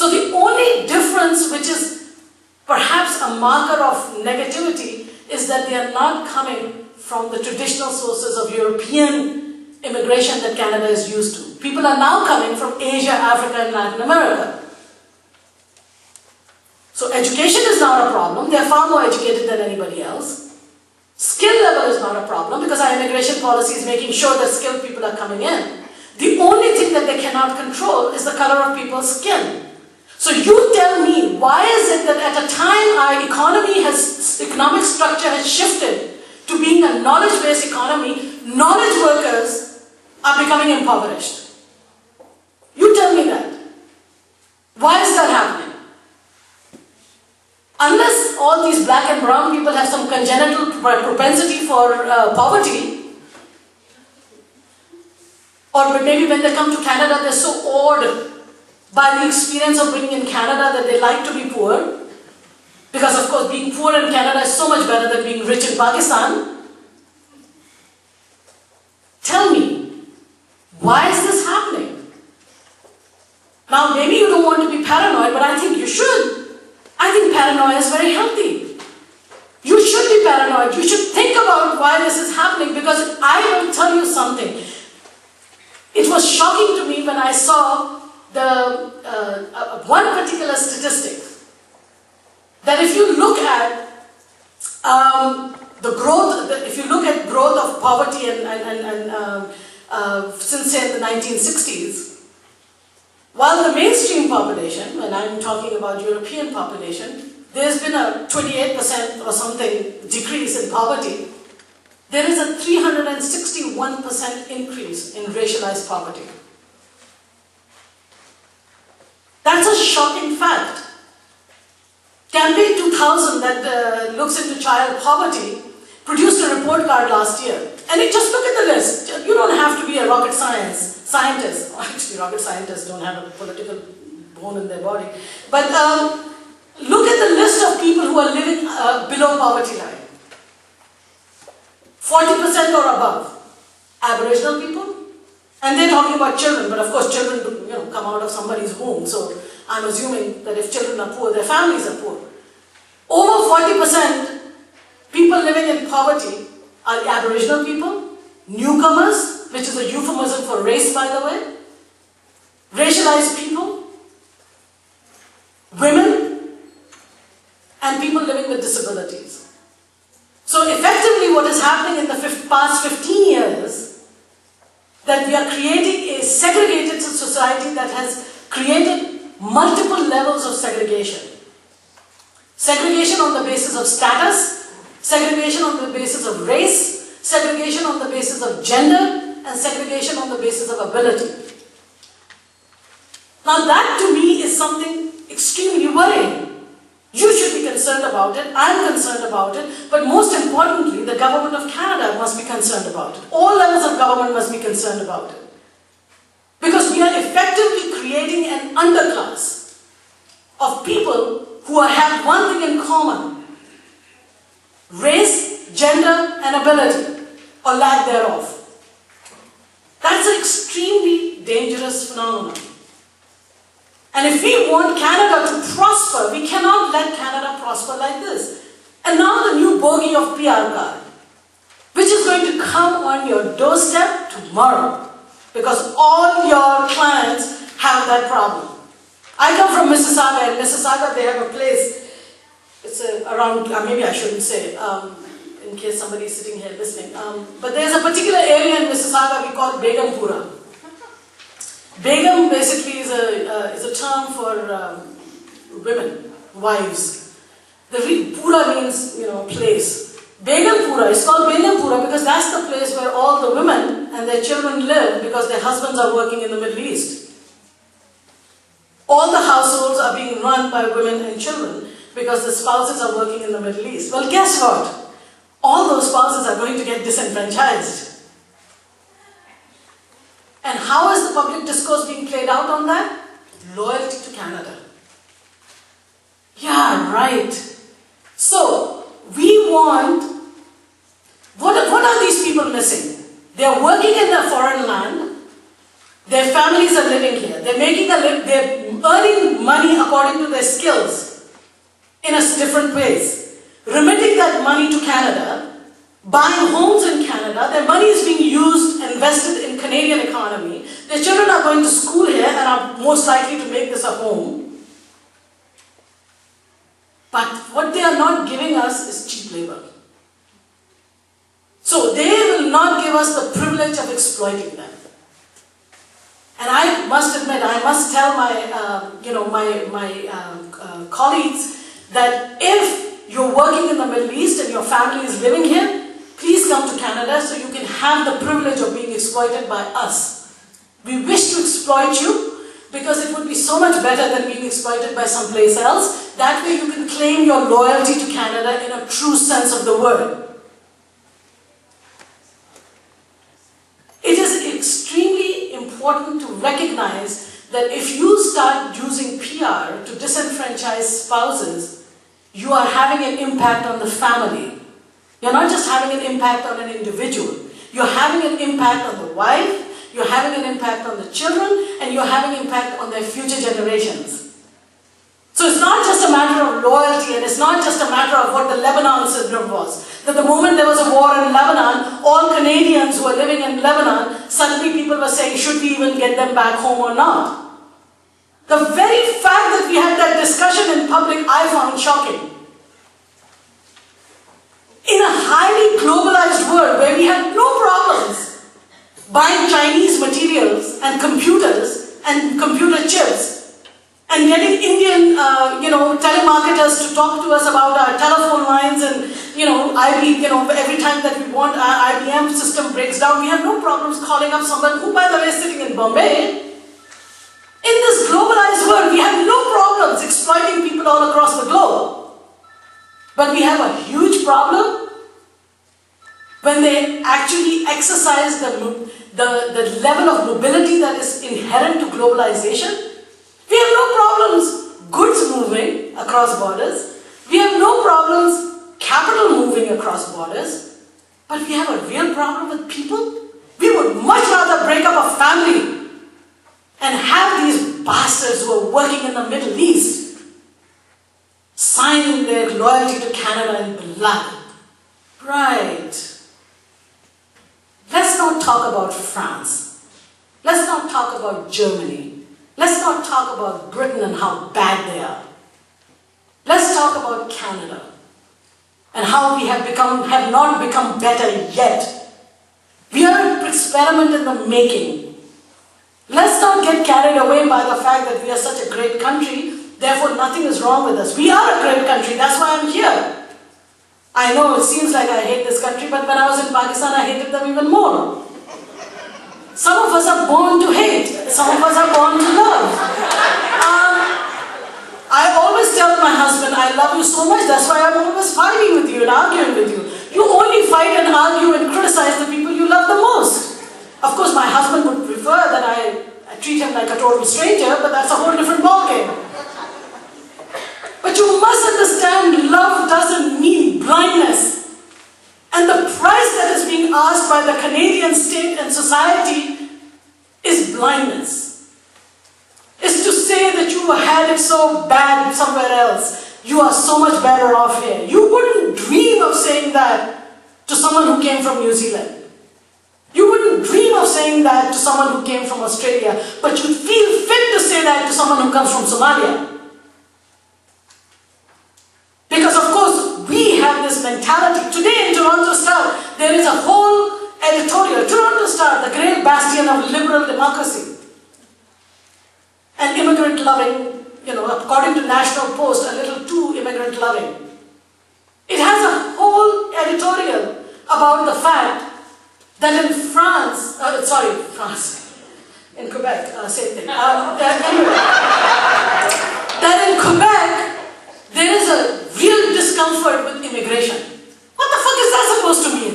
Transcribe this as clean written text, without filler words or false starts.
So the only difference, which is perhaps a marker of negativity, is that they are not coming from the traditional sources of European immigration that Canada is used to. People are now coming from Asia, Africa, and Latin America. So education is not a problem. They are far more educated than anybody else. Skill level is not a problem because our immigration policy is making sure that skilled people are coming in. The only thing that they cannot control is the color of people's skin. So you tell me, why is it that at a time our economic structure has shifted to being a knowledge-based economy, knowledge workers are becoming impoverished? You tell me that. Why is that happening? Unless all these black and brown people have some congenital propensity for poverty, or maybe when they come to Canada, they're so awed by the experience of being in Canada that they like to be poor. Because of course, being poor in Canada is so much better than being rich in Pakistan. Tell me, why is this happening? Now, maybe you don't want to be paranoid, but I think you should. I think paranoia is very healthy. You should be paranoid. You should think about why this is happening, because I will tell you something. It was shocking to me when I saw the one particular statistic, that if you look at the growth, if you look at growth of poverty since say the 1960s, while the mainstream population, when I'm talking about European population, there's been a 28% or something decrease in poverty, there is a 361% increase in racialized poverty. That's a shocking fact. Campaign 2000, that looks into child poverty, produced a report card last year. And just look at the list. You don't have to be a rocket scientist. Actually, rocket scientists don't have a political bone in their body. But look at the list of people who are living below poverty line. 40% or above. Aboriginal people. And they're talking about children, but of course children come out of somebody's womb. So I'm assuming that if children are poor, their families are poor. Over 40% people living in poverty are Aboriginal people, newcomers, which is a euphemism for race, by the way, racialized people, women, and people living with disabilities. So effectively what is happening in the past 15 years, that we are creating a segregated society that has created multiple levels of segregation. Segregation on the basis of status, segregation on the basis of race, segregation on the basis of gender, and segregation on the basis of ability. Now that to me is something extremely worrying. You should be concerned about it, I'm concerned about it, but most importantly, the government of Canada must be concerned about it. All levels of government must be concerned about it. Because we are effectively creating an underclass of people who have one thing in common: race, gender, and ability, or lack thereof. That's an extremely dangerous phenomenon. And if we want Canada to prosper, we cannot let Canada prosper like this. And now the new bogey of PR card, which is going to come on your doorstep tomorrow, because all your clients have that problem. I come from Mississauga, and Mississauga, they have a place, it's around, maybe I shouldn't say, in case somebody is sitting here listening, but there's a particular area in Mississauga we call Begumpura. Begum basically is a term for women, wives. The Pura means, place. Begumpura, it's called Begumpura because that's the place where all the women and their children live because their husbands are working in the Middle East. All the households are being run by women and children because the spouses are working in the Middle East. Well, guess what? All those spouses are going to get disenfranchised. And how is the public discourse being played out on that? Loyalty to Canada. Yeah, right. So, we want, what are these people missing? They're working in a foreign land, their families are living here, they're earning money according to their skills in a different ways. Remitting that money to Canada, buying homes in Canada, their money is being used, invested in Canadian economy. Their children are going to school here and are most likely to make this a home. But what they are not giving us is cheap labor. So they will not give us the privilege of exploiting them. And I must admit, I must tell my colleagues that if you're working in the Middle East and your family is living here, please come to Canada so you can have the privilege of being exploited by us. We wish to exploit you because it would be so much better than being exploited by someplace else. That way you can claim your loyalty to Canada in a true sense of the word. It is extremely important to recognize that if you start using PR to disenfranchise spouses, you are having an impact on the family. You're not just having an impact on an individual. You're having an impact on the wife, you're having an impact on the children, and you're having an impact on their future generations. So it's not just a matter of loyalty, and it's not just a matter of what the Lebanon syndrome was. That the moment there was a war in Lebanon, all Canadians who were living in Lebanon, suddenly people were saying, should we even get them back home or not? The very fact that we had that discussion in public, I found shocking. In a highly globalized world where we had no problems buying Chinese materials and computers and computer chips, and getting Indian, telemarketers to talk to us about our telephone lines and, every time that we want our IBM system breaks down, we have no problems calling up someone who, by the way, is sitting in Bombay. In this globalized world, we have no problems exploiting people all across the globe. But we have a huge problem when they actually exercise the level of mobility that is inherent to globalization. We have no problems goods moving across borders. We have no problems capital moving across borders. But we have a real problem with people. We would much rather break up a family and have these bastards who are working in the Middle East signing their loyalty to Canada in blood. Right. Let's not talk about France. Let's not talk about Germany. Let's not talk about Britain and how bad they are. Let's talk about Canada and how we have not become better yet. We are an experiment in the making. Let's not get carried away by the fact that we are such a great country, therefore nothing is wrong with us. We are a great country, that's why I'm here. I know it seems like I hate this country, but when I was in Pakistan, I hated them even more. Some of us are born to hate. Some of us are born to love. I always tell my husband, I love you so much, that's why I'm always fighting with you and arguing with you. You only fight and argue and criticize the people you love the most. Of course, my husband would prefer that I treat him like a total stranger, but that's a whole different ballgame. But you must understand, love doesn't mean blindness. And the price that is being asked by the Canadian state and society is blindness. Is to say that you had it so bad somewhere else. You are so much better off here. You wouldn't dream of saying that to someone who came from New Zealand. You wouldn't dream of saying that to someone who came from Australia. But you'd feel fit to say that to someone who comes from Somalia. Because of course, we have this mentality. Today in Toronto Star, there is a whole editorial. Toronto Star, the great bastion of liberal democracy. And immigrant loving, according to National Post, a little too immigrant loving. It has a whole editorial about the fact that in in Quebec, same thing. That in Quebec, there is a real discomfort with immigration.